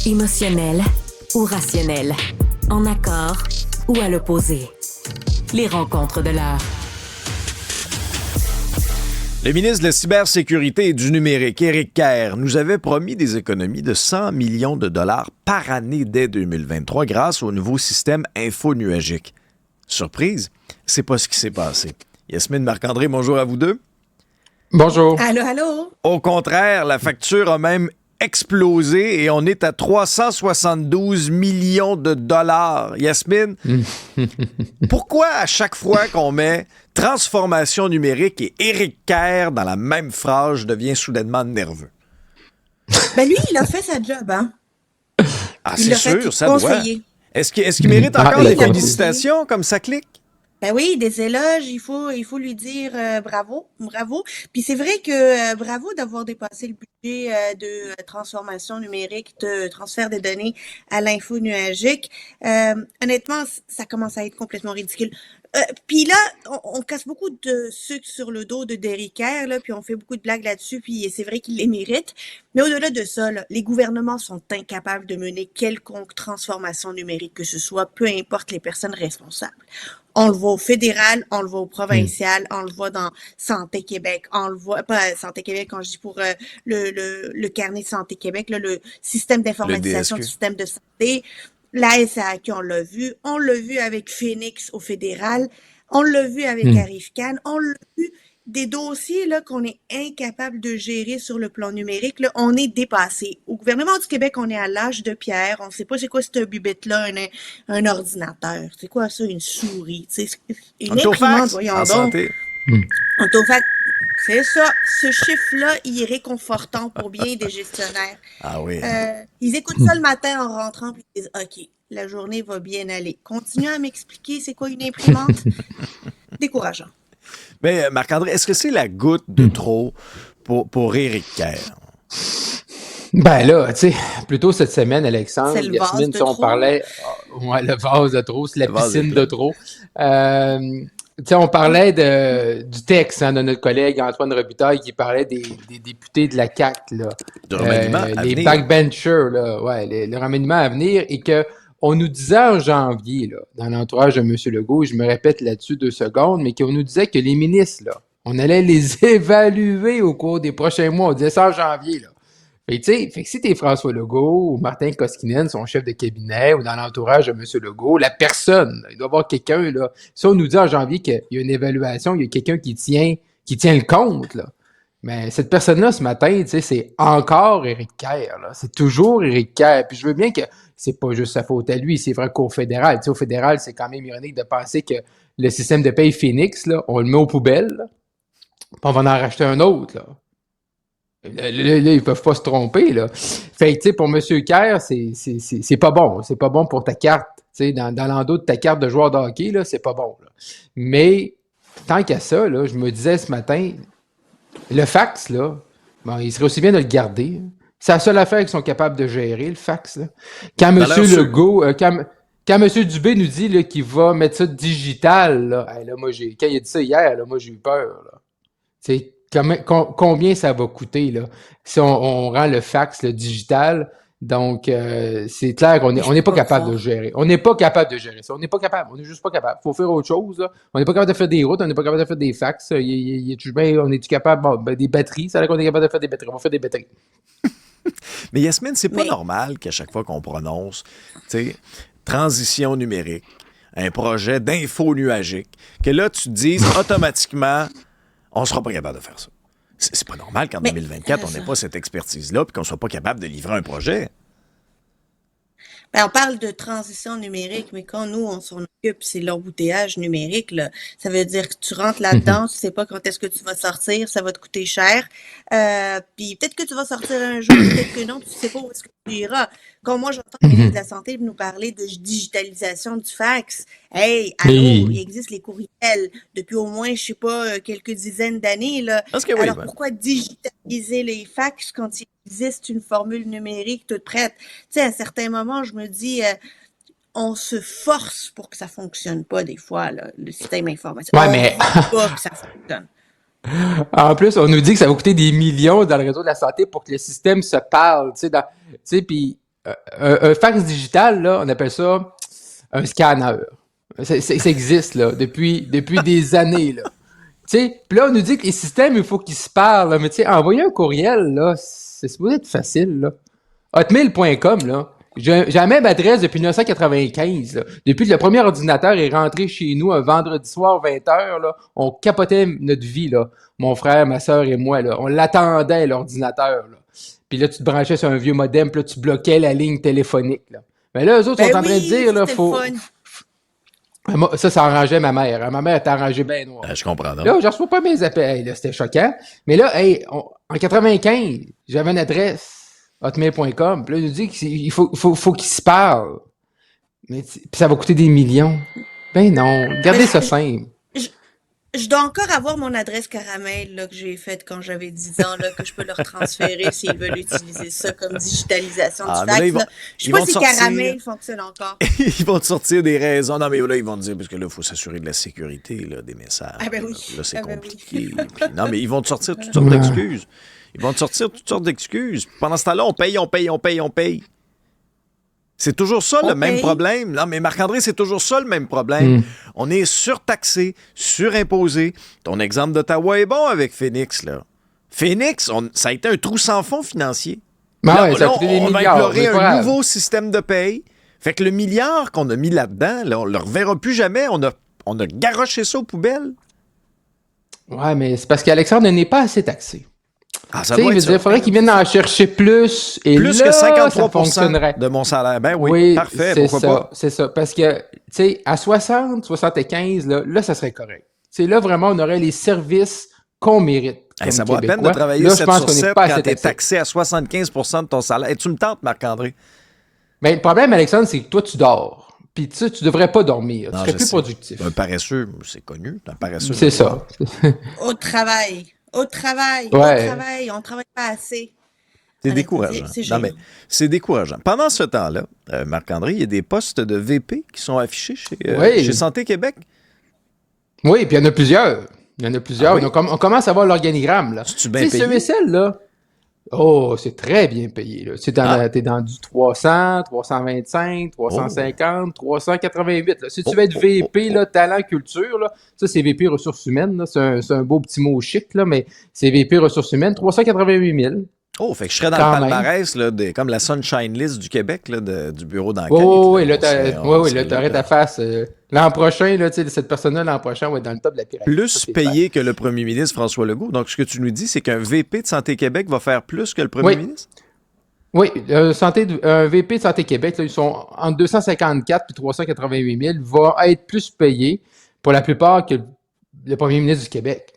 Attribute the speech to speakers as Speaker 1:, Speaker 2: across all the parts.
Speaker 1: Émotionnel ou rationnel, en accord ou à l'opposé. Les rencontres de l'heure.
Speaker 2: Le ministre de la Cybersécurité et du Numérique, Éric Kerr, nous avait promis des économies de 100 millions de dollars par année dès 2023 grâce au nouveau système infonuagique. Surprise, c'est pas ce qui s'est passé. Yasmine, Marc-André, bonjour à vous deux.
Speaker 3: Bonjour.
Speaker 4: Allô, allô?
Speaker 2: Au contraire, la facture a même explosé et on est à 372 millions de dollars. Yasmine, pourquoi à chaque fois qu'on met transformation numérique et Éric Kerr dans la même phrase, je deviens soudainement nerveux?
Speaker 4: Ben lui, il a fait sa job, hein?
Speaker 2: Ah,
Speaker 4: Il
Speaker 2: c'est
Speaker 4: l'a fait
Speaker 2: sûr, ça doit.
Speaker 4: conseiller.
Speaker 2: Est-ce qu'il mérite encore
Speaker 3: il
Speaker 2: des
Speaker 3: a
Speaker 2: félicitations comme ça clique?
Speaker 4: Ben oui, des éloges, il faut lui dire bravo, bravo. Puis c'est vrai que bravo d'avoir dépassé le budget de transformation numérique, de transfert des données à l'info nuagique. Honnêtement, ça commence à être complètement ridicule. Puis là, on casse beaucoup de sucre sur le dos de Derrick Kerr, là, puis on fait beaucoup de blagues là-dessus, puis c'est vrai qu'il les mérite. Mais au-delà de ça, là, les gouvernements sont incapables de mener quelconque transformation numérique que ce soit, peu importe les personnes responsables. On le voit au fédéral, on le voit au provincial, on le voit dans Santé Québec, on le voit, pas Santé Québec quand je dis pour le carnet de Santé Québec, là, le système d'informatisation du système de santé. La SAQ, on l'a vu avec Phoenix au fédéral, on l'a vu avec Arifcan, on l'a vu des dossiers là qu'on est incapable de gérer sur le plan numérique, là, on est dépassé. Au gouvernement du Québec, on est à l'âge de pierre, on sait pas c'est quoi cette bubette-là, un ordinateur, c'est quoi ça, une souris, une imprimante, voyons donc.
Speaker 2: Santé.
Speaker 4: Autofax, c'est ça. Ce chiffre-là, il est réconfortant pour bien des gestionnaires.
Speaker 2: Ah oui.
Speaker 4: Ils écoutent ça le matin en rentrant puis ils disent OK, la journée va bien aller. Continue à m'expliquer c'est quoi une imprimante. Décourageant.
Speaker 2: Mais Marc-André, est-ce que c'est la goutte de trop pour Éric Kerr?
Speaker 3: Ben là, tu sais, plutôt cette semaine, Alexandre,
Speaker 4: C'est le vase
Speaker 3: Yasmine,
Speaker 4: de
Speaker 3: on
Speaker 4: trop.
Speaker 3: parlait, ouais, le vase de trop, c'est la
Speaker 2: Le vase
Speaker 3: piscine
Speaker 2: de
Speaker 3: de trop. Tu sais, on parlait du texte de notre collègue Antoine Robitaille qui parlait des députés de la CAQ, là.
Speaker 2: De remaniement à
Speaker 3: les
Speaker 2: venir.
Speaker 3: backbenchers, là, ouais, le remaniement à venir, et que on nous disait en janvier, là, dans l'entourage de M. Legault, je me répète là-dessus 2 secondes, mais qu'on nous disait que les ministres, là, on allait les évaluer au cours des prochains mois. On disait ça en janvier, là. Fait que si t'es François Legault ou Martin Koskinen, son chef de cabinet, ou dans l'entourage de M. Legault, la personne, il doit y avoir quelqu'un, là. Si on nous dit en janvier qu'il y a une évaluation, il y a quelqu'un qui tient le compte, là. Mais cette personne-là, ce matin, tu sais, c'est encore Éric Kerr, là. C'est toujours Éric Kerr. Puis je veux bien que c'est pas juste sa faute à lui, c'est vrai qu'au fédéral, tu sais, au fédéral, c'est quand même ironique de penser que le système de paye Phoenix, là, on le met aux poubelles, là, puis on va en racheter un autre, là. Là, ils peuvent pas se tromper, là. Fait que, tu sais, pour M. Kerr, c'est pas bon. C'est pas bon pour ta carte. Tu sais, dans l'endos de ta carte de joueur de hockey, là, c'est pas bon, là. Mais, tant qu'à ça, là, je me disais ce matin, le fax, là, bon, il serait aussi bien de le garder. C'est la seule affaire qu'ils sont capables de gérer, le fax, là. Quand M. Legault, quand M. Dubé nous dit là, qu'il va mettre ça digital, là, hey, là, quand il a dit ça hier, là, moi, j'ai eu peur, là. Tu sais, combien ça va coûter, là, si on rend le fax le digital? Donc, c'est clair qu'on n'est pas capable de gérer. On n'est pas capable de gérer ça. On n'est pas capable. On n'est juste pas capable. Il faut faire autre chose, là. On n'est pas capable de faire des routes. On n'est pas capable de faire des fax. On est-tu capable? Bon, ben, des batteries. Ça a l'air qu'on est capable de faire des batteries. On va faire des batteries.
Speaker 2: Mais Yasmine, c'est pas normal qu'à chaque fois qu'on prononce, tu sais, transition numérique, un projet d'info nuagique, que là, tu te dises automatiquement, on sera pas capable de faire ça. C'est pas normal qu'en 2024, on n'ait pas cette expertise-là et qu'on soit pas capable de livrer un projet.
Speaker 4: Ben, on parle de transition numérique, mais quand nous, on s'en occupe, c'est l'embouteillage numérique, là. Ça veut dire que tu rentres là-dedans, tu sais pas quand est-ce que tu vas sortir, ça va te coûter cher. Puis peut-être que tu vas sortir un jour, peut-être que non, tu sais pas où est-ce que tu iras. Quand moi, j'entends le ministre de la Santé nous parler de digitalisation du fax, hey, allô, il existe les courriels depuis au moins, je sais pas, quelques dizaines d'années, là. Alors, pourquoi digitaliser les fax quand il existe une formule numérique toute prête? Tu sais, à certains moments, je me dis, on se force pour que ça fonctionne pas des fois, là, le système informatique.
Speaker 3: Ouais,
Speaker 4: on
Speaker 3: mais
Speaker 4: veut pas que ça fonctionne.
Speaker 3: En plus, on nous dit que ça va coûter des millions dans le réseau de la santé pour que le système se parle, tu sais, puis un fax digital, là, on appelle ça un scanner. Ça existe, là, depuis des années, là. Tu sais, puis là, on nous dit que les systèmes, il faut qu'ils se parlent, là, mais tu sais, envoyer un courriel, là, c'est supposé être facile, là. Hotmail.com, là. J'ai la même adresse depuis 1995, là. Depuis que le premier ordinateur est rentré chez nous un vendredi soir, 20h, là, on capotait notre vie, là. Mon frère, ma soeur et moi, là. On l'attendait, l'ordinateur, là. Puis là, tu te branchais sur un vieux modem, puis là, tu bloquais la ligne téléphonique, là. Mais là, eux autres sont en train de dire, là, faut... Ça arrangeait ma mère. Hein. Ma mère était arrangée bien noire.
Speaker 2: Je comprends.
Speaker 3: Là, je reçois pas mes appels. Hey, là, c'était choquant. Mais là, en 95, j'avais une adresse, hotmail.com. Puis là, il nous dit qu'il faut qu'ils se parlent. Mais puis ça va coûter des millions. Ben non, gardez ça simple.
Speaker 4: Je dois encore avoir mon adresse caramel là, que j'ai faite quand j'avais 10 ans, là, que je peux leur transférer s'ils veulent utiliser ça comme digitalisation du fax. Je sais pas si caramel fonctionne encore.
Speaker 2: Ils vont te sortir des raisons. Non, mais là, ils vont te dire, parce que là, il faut s'assurer de la sécurité là, des messages.
Speaker 4: Ah ben oui.
Speaker 2: Là, c'est compliqué. Oui. Puis, non, mais ils vont te sortir toutes sortes d'excuses. Ils vont te sortir toutes sortes d'excuses. Pendant ce temps-là, on paye. C'est toujours ça le même problème. Non, mais Marc-André, c'est toujours ça le même problème. On est surtaxé, surimposé. Ton exemple d'Ottawa est bon avec Phoenix, là. Phoenix, ça a été un trou sans fond financier.
Speaker 3: Là, on
Speaker 2: va implorer un nouveau système de paye. Fait que le milliard qu'on a mis là-dedans, là, on ne le reverra plus jamais. On a garoché ça aux poubelles.
Speaker 3: Ouais, mais c'est parce qu'Alexandre n'est pas assez taxé.
Speaker 2: Ah, ça doit être ça.
Speaker 3: Il faudrait qu'ils viennent en chercher plus. Et
Speaker 2: plus
Speaker 3: là,
Speaker 2: que 53
Speaker 3: ça fonctionnerait.
Speaker 2: de mon salaire. Ben oui, parfait. Pourquoi pas?
Speaker 3: C'est ça. Parce que, tu sais, à 60, 75, là, ça serait correct. C'est là, vraiment, on aurait les services qu'on mérite.
Speaker 2: Ça vaut la peine de travailler 7 sur 7 quand tu es taxé à 75 de ton salaire. Et tu me tentes, Marc-André?
Speaker 3: Mais le problème, Alexandre, c'est que toi, tu dors. Puis tu devrais pas dormir. Tu serais plus productif.
Speaker 2: Un paresseux, c'est connu. Un paresseux.
Speaker 3: C'est ça.
Speaker 4: Au travail, on travaille pas assez.
Speaker 2: C'est décourageant. Non, mais c'est décourageant. Pendant ce temps-là, Marc-André, il y a des postes de VP qui sont affichés chez Santé Québec.
Speaker 3: Oui, puis il y en a plusieurs. Ah, oui. On commence à voir l'organigramme, là.
Speaker 2: C'est-tu bien payé?
Speaker 3: Ce vaisselle, là, c'est très bien payé, là. T'es dans du 300, 325, 350, 388, là. Si tu veux être VP, là, talent, culture, là, ça, c'est VP ressources humaines, là. C'est un beau petit mot chic, là, mais c'est VP ressources humaines, 388 000.
Speaker 2: Oh, fait que je serais dans le palmarès, là, comme la Sunshine List du Québec, là, du bureau d'enquête.
Speaker 3: Oui, là, t'aurais ta face. L'an prochain, là, cette personne-là, l'an prochain, va être dans le top de la pyramide.
Speaker 2: Plus payé que le premier ministre François Legault. Donc, ce que tu nous dis, c'est qu'un VP de Santé Québec va faire plus que le premier ministre?
Speaker 3: Oui, un VP de Santé Québec, là, ils sont entre 254 et 388 000, va être plus payé pour la plupart que le premier ministre du Québec.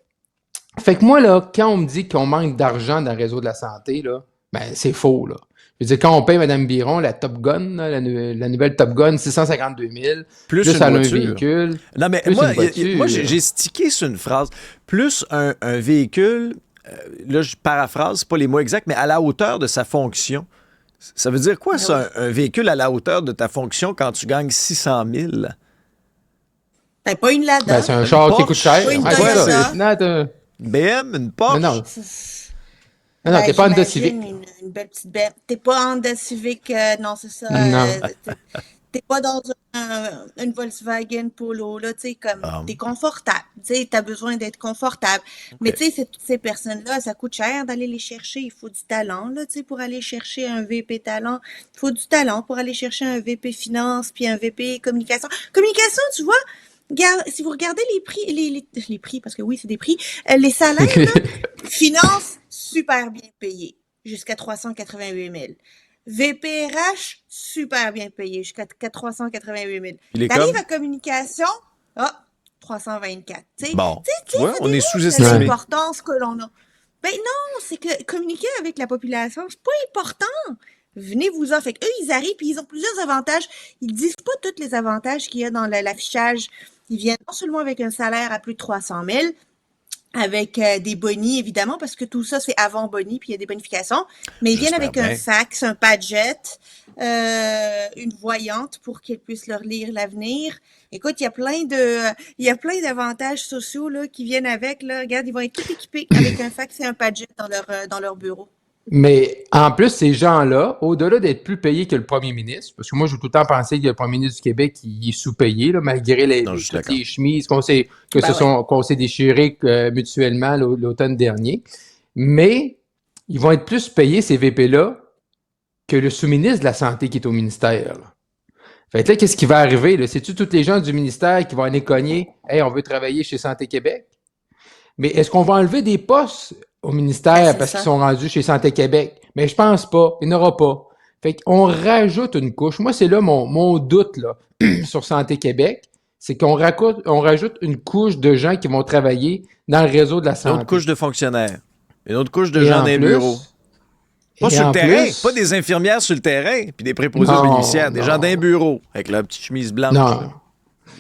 Speaker 3: Fait que moi, là, quand on me dit qu'on manque d'argent dans le réseau de la santé, là, ben, c'est faux, là. Je veux dire, quand on paye Mme Biron, la Top Gun, là, la nouvelle Top Gun, 652 000, plus elle a un véhicule.
Speaker 2: Non, mais moi j'ai stické sur une phrase. Plus un véhicule, là, je paraphrase, c'est pas les mots exacts, mais à la hauteur de sa fonction. Ça veut dire quoi, ça, un véhicule à la hauteur de ta fonction quand tu gagnes 600 000?
Speaker 4: Ben, pas une Lada.
Speaker 3: Ben, c'est un char qui coûte cher.
Speaker 4: Pas une Toyota.
Speaker 2: BM, une Porsche?
Speaker 3: Non, t'es pas Honda Civic.
Speaker 4: Une belle petite bête. T'es pas Honda Civic, non, c'est ça.
Speaker 3: Non.
Speaker 4: T'es pas dans une Volkswagen Polo, là, tu sais, comme, t'es confortable. Tu sais, t'as besoin d'être confortable. Okay. Mais tu sais, toutes ces personnes-là, ça coûte cher d'aller les chercher. Il faut du talent, là, tu sais, pour aller chercher un VP talent. Il faut du talent pour aller chercher un VP finance, puis un VP communication. Communication, tu vois, si vous regardez les prix, parce que oui, c'est des prix, les salaires, là, finance, super bien payé, jusqu'à 388 000. VPRH, super bien payé, jusqu'à 388 000. T'arrives à communication, 324.
Speaker 2: Bon, tu vois, on est
Speaker 4: sous-estimé. C'est l'importance que l'on a. Ben non, c'est que communiquer avec la population, c'est pas important. Venez-vous-en. Fait qu'eux, ils arrivent, puis ils ont plusieurs avantages. Ils disent pas tous les avantages qu'il y a dans l'affichage. Ils viennent non seulement avec un salaire à plus de 300 000, avec des bonis, évidemment, parce que tout ça, c'est avant boni, puis il y a des bonifications. Mais ils viennent avec un fax, un Padjet, une voyante pour qu'ils puissent leur lire l'avenir. Écoute, il y a plein d'avantages sociaux là, qui viennent avec. Là. Regarde, ils vont être tout équipés avec un fax et un Padjet dans leur bureau.
Speaker 3: Mais en plus, ces gens-là, au-delà d'être plus payés que le premier ministre, parce que moi, j'ai tout le temps pensé que le premier ministre du Québec, il est sous-payé, là, malgré
Speaker 2: Non, je suis
Speaker 3: toutes
Speaker 2: d'accord.
Speaker 3: les chemises
Speaker 4: Ben ouais.
Speaker 3: qu'on s'est déchirées mutuellement l'automne dernier. Mais ils vont être plus payés, ces VP-là, que le sous-ministre de la Santé qui est au ministère, là. Fait que là, qu'est-ce qui va arriver, là? C'est-tu tous les gens du ministère qui vont aller cogner? Hey, on veut travailler chez Santé Québec? Mais est-ce qu'on va enlever des postes au
Speaker 4: Ben,
Speaker 3: ministère
Speaker 4: c'est
Speaker 3: parce qu'ils
Speaker 4: ça.
Speaker 3: sont rendus chez Santé Québec? Mais je pense pas. Il n'y en aura pas. Fait qu'on rajoute une couche. Moi, c'est là mon doute là, sur Santé Québec. C'est on rajoute une couche de gens qui vont travailler dans le réseau de la
Speaker 2: Une autre couche
Speaker 3: santé.
Speaker 2: de fonctionnaires. Une autre couche de
Speaker 3: Et
Speaker 2: gens
Speaker 3: en
Speaker 2: dans les bureaux.
Speaker 3: plus,
Speaker 2: Pas
Speaker 3: et
Speaker 2: sur le
Speaker 3: en
Speaker 2: terrain,
Speaker 3: plus,
Speaker 2: pas des infirmières sur le terrain, puis des préposés aux
Speaker 3: non,
Speaker 2: bénéficiaires, des gens dans les
Speaker 3: non,
Speaker 2: bureaux, avec leur petite chemise blanche.
Speaker 3: non.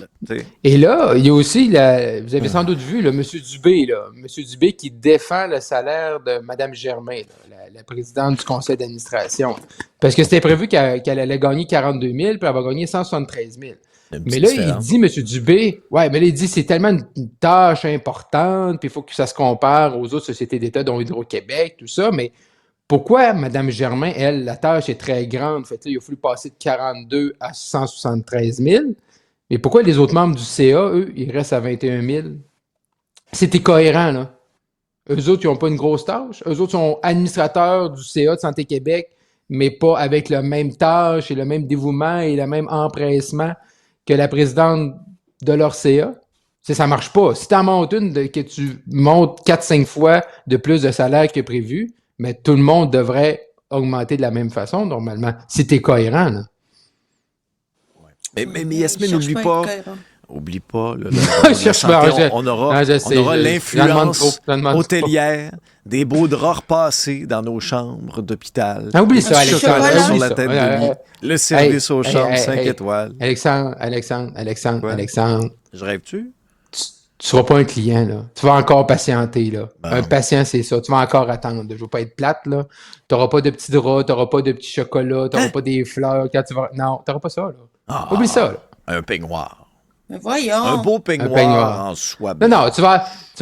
Speaker 2: Là, tu sais.
Speaker 3: Et là, il y a aussi, vous avez sans doute vu, M. Dubé, M. Dubé qui défend le salaire de Mme Germain, là, la présidente du conseil d'administration. Parce que c'était prévu qu'elle allait gagner 42 000, puis elle va gagner 173 000.
Speaker 2: Il y a une
Speaker 3: Mais
Speaker 2: petite
Speaker 3: là, il
Speaker 2: différence.
Speaker 3: dit, M. Dubé, ouais, mais là, il dit c'est tellement une tâche importante, puis il faut que ça se compare aux autres sociétés d'État, dont Hydro-Québec, tout ça, mais pourquoi Mme Germain, elle, la tâche est très grande? Fait que là, il a fallu passer de 42 à 173 000. Mais pourquoi les autres membres du CA, eux, ils restent à 21 000? C'était cohérent, là. Eux autres, ils n'ont pas une grosse tâche. Eux autres sont administrateurs du CA de Santé Québec, mais pas avec la même tâche et le même dévouement et le même empressement que la présidente de leur CA. Ça marche pas. Si tu en montes que tu montes 4-5 fois de plus de salaire que prévu, mais tout le monde devrait augmenter de la même façon, normalement. Si tu es cohérent, là.
Speaker 2: Mais
Speaker 4: Il
Speaker 2: Yasmine,
Speaker 4: cherche
Speaker 2: n'oublie
Speaker 4: pas à
Speaker 2: pas,
Speaker 4: être cohérent.
Speaker 2: oublie pas, là,
Speaker 3: Je
Speaker 2: la
Speaker 3: cherche
Speaker 2: santé,
Speaker 3: pas.
Speaker 2: on aura,
Speaker 3: Je
Speaker 2: on
Speaker 3: sais,
Speaker 2: aura
Speaker 3: j'en demande trop.
Speaker 2: l'influence
Speaker 3: J'en demande trop.
Speaker 2: hôtelière, des beaux draps repassés dans nos chambres d'hôpital,
Speaker 3: Ah, oublie
Speaker 2: des
Speaker 3: ça,
Speaker 2: petits
Speaker 3: Alexandre.
Speaker 2: chocolats
Speaker 4: chocolat.
Speaker 2: sur
Speaker 3: Oublie
Speaker 2: la
Speaker 3: ça.
Speaker 2: tête de lit, le service aux chambres
Speaker 3: Hey,
Speaker 2: 5
Speaker 3: hey.
Speaker 2: étoiles.
Speaker 3: Alexandre.
Speaker 2: Je rêve-tu?
Speaker 3: Tu seras pas un client, là. Tu vas encore patienter, là.
Speaker 2: Bon.
Speaker 3: Un patient, c'est ça. Tu vas encore attendre. Je veux pas être plate, là. T'auras pas de petits draps, t'auras pas de petits chocolats, t'auras pas des fleurs quand tu vas. Non, t'auras pas ça, là.
Speaker 2: Ah,
Speaker 3: Oublie ça, là.
Speaker 2: un peignoir.
Speaker 4: Mais
Speaker 2: Un
Speaker 4: voyons.
Speaker 2: beau
Speaker 3: Un
Speaker 2: peignoir
Speaker 3: peignoir.
Speaker 2: en soie
Speaker 3: Non,
Speaker 2: blanche.
Speaker 3: non, tu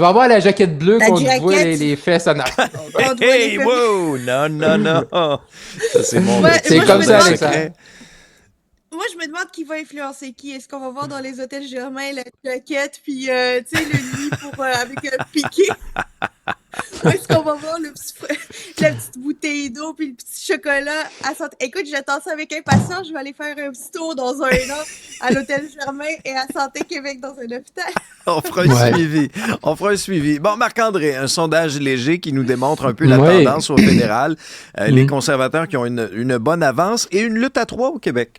Speaker 3: vas avoir la jaquette bleue
Speaker 4: La
Speaker 3: qu'on te voit
Speaker 4: jaquette.
Speaker 3: les fesses en arrière.
Speaker 4: On doit
Speaker 2: Hey,
Speaker 4: les faire-
Speaker 2: wow! Non, non, non! Ça, c'est mon
Speaker 4: Ouais,
Speaker 3: C'est
Speaker 4: moi,
Speaker 3: comme
Speaker 4: je
Speaker 3: ça,
Speaker 4: me demande-
Speaker 3: Alexandre.
Speaker 4: Moi, je me demande qui va influencer qui. Est-ce qu'on va voir dans les hôtels Germain la jaquette, puis, tu sais, le lit pour, avec un piqué? Ou est-ce qu'on va voir la petite bouteille d'eau, puis le petit chocolat à santé? Écoute, j'attends ça avec impatience. Je vais aller faire un petit tour dans un an à l'hôtel Germain et à Santé Québec dans un hôpital.
Speaker 2: On fera un
Speaker 3: Ouais.
Speaker 2: suivi. On fera un suivi. Bon, Marc-André, un sondage léger qui nous démontre un peu la
Speaker 3: Ouais.
Speaker 2: tendance au fédéral. Les
Speaker 3: Mm.
Speaker 2: conservateurs qui ont une bonne avance et une lutte à 3 au Québec.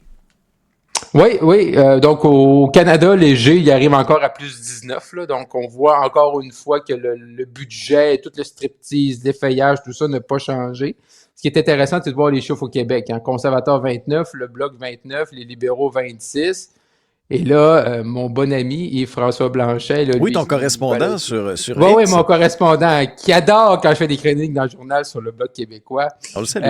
Speaker 3: Oui. Donc, au Canada, léger, il arrive encore à plus 19. Là, donc, on voit encore une fois que le budget, tout le striptease, l'effeuillage, tout ça n'a pas changé. Ce qui est intéressant, c'est de voir les chiffres au Québec. Hein. Conservateur 29, le Bloc 29, les libéraux 26. Et là, mon bon ami Yves-François Blanchet. Là,
Speaker 2: Oui,
Speaker 3: lui,
Speaker 2: ton
Speaker 3: il-
Speaker 2: correspondant
Speaker 3: voilà.
Speaker 2: sur
Speaker 3: Oui,
Speaker 2: X.
Speaker 3: mon correspondant qui adore quand je fais des chroniques dans le journal sur le Bloc québécois.
Speaker 2: On le salue.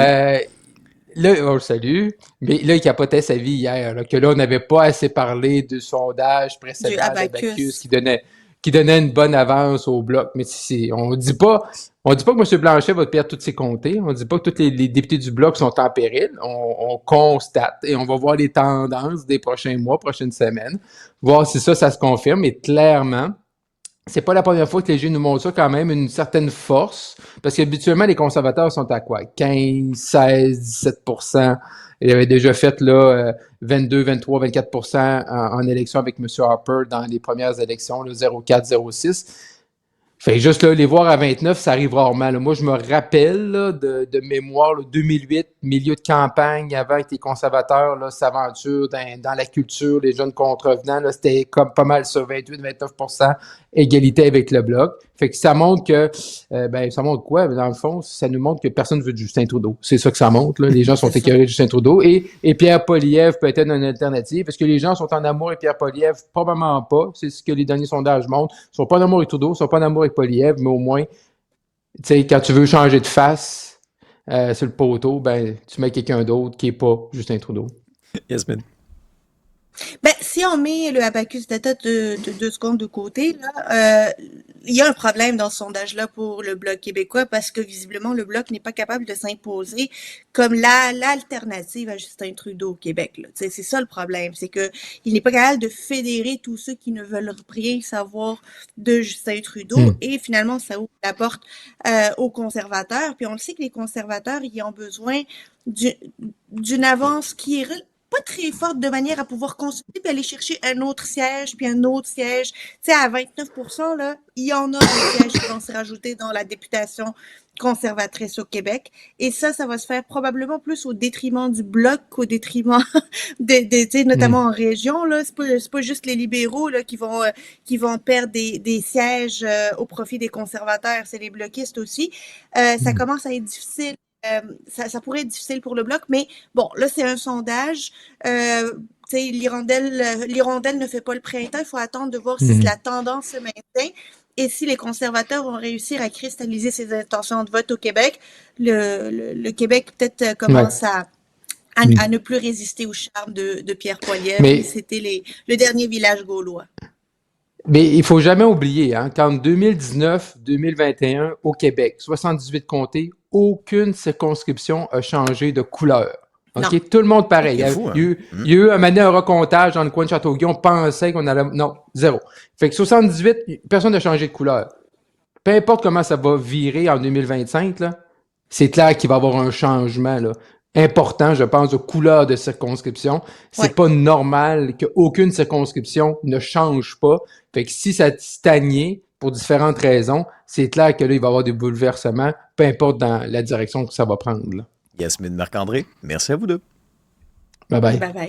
Speaker 3: Là, on le salue, mais là, il capotait sa vie hier, là, que là, on n'avait pas assez parlé du sondage précédent
Speaker 4: Du Abacus.
Speaker 3: d'Abacus qui donnait une bonne avance au Bloc. Mais on dit pas que M. Blanchet va perdre toutes ses comtés. On dit pas que tous les députés du Bloc sont en péril. On constate et on va voir les tendances des prochains mois, prochaines semaines, voir si ça se confirme. Mais clairement, c'est pas la première fois que les jeunes nous montrent ça quand même, une certaine force, parce qu'habituellement, les conservateurs sont à quoi? 15, 16, 17%. Ils avaient déjà fait là 22, 23, 24% en élection avec M. Harper dans les premières élections, là, 0,4, 0,6. Fait que juste là, les voir à 29, ça arrive rarement. Là. Moi, je me rappelle là, de mémoire, là, 2008, milieu de campagne, avant que les conservateurs là, s'aventurent dans la culture, les jeunes contrevenants, là, c'était comme pas mal sur 28-29%, égalité avec le Bloc. Fait que ça montre que, ça montre quoi? Dans le fond, ça nous montre que personne ne veut de Justin Trudeau. C'est ça que ça montre. Là. Les gens sont
Speaker 4: C'est ça.
Speaker 3: écœurés de Justin Trudeau. Et Pierre Poilievre peut être une alternative. Est-ce que les gens sont en amour avec Pierre Poilievre? Probablement pas. C'est ce que les derniers sondages montrent. Ils sont pas en amour avec Trudeau, ils sont pas en amour avec Poilievre, mais au moins, tu sais, quand tu veux changer de face sur le poteau, ben, tu mets quelqu'un d'autre qui est pas Justin Trudeau.
Speaker 2: Yasmine.
Speaker 4: Ben, si on met le abacus data de 2 secondes de côté, là, il y a un problème dans ce sondage-là pour le Bloc québécois parce que visiblement, le Bloc n'est pas capable de s'imposer comme l'alternative à Justin Trudeau au Québec. Là. C'est ça le problème, c'est que il n'est pas capable de fédérer tous ceux qui ne veulent rien savoir de Justin Trudeau et finalement, ça ouvre la porte aux conservateurs. Puis on le sait que les conservateurs, ils ont besoin d'une avance qui est pas très forte de manière à pouvoir consulter puis aller chercher un autre siège, puis un autre siège. Tu sais, à 29%, là, il y en a des sièges qui vont se rajouter dans la députation conservatrice au Québec. Et ça va se faire probablement plus au détriment du Bloc qu'au détriment tu sais, notamment en région, là. C'est pas juste les libéraux, là, qui vont perdre des sièges au profit des conservateurs. C'est les bloquistes aussi. Ça commence à être difficile. Ça pourrait être difficile pour le Bloc, mais bon, là, c'est un sondage. L'hirondelle ne fait pas le printemps. Il faut attendre de voir si la tendance se maintient et si les conservateurs vont réussir à cristalliser ses intentions de vote au Québec. Le Québec peut-être commence à ne plus résister au charme de Pierre Poilievre. Mais c'était le dernier village gaulois.
Speaker 3: Mais il faut jamais oublier qu'en 2019-2021, au Québec, 78 comtés, aucune circonscription a changé de couleur. OK? Non. Tout le monde pareil. Il y a eu un recomptage dans le coin de Châteauguay. On pensait qu'on allait... Non, zéro. Fait que 78, personne n'a changé de couleur. Peu importe comment ça va virer en 2025, là, c'est clair qu'il va y avoir un changement là, important, je pense, de couleur de circonscription. C'est pas normal qu'aucune circonscription ne change pas. Fait que si ça stagnait pour différentes raisons, c'est clair que là, il va y avoir des bouleversements, peu importe dans la direction que ça va prendre. Là.
Speaker 2: Yasmine Marc-André, merci à vous deux.
Speaker 3: Bye bye.
Speaker 4: Bye bye.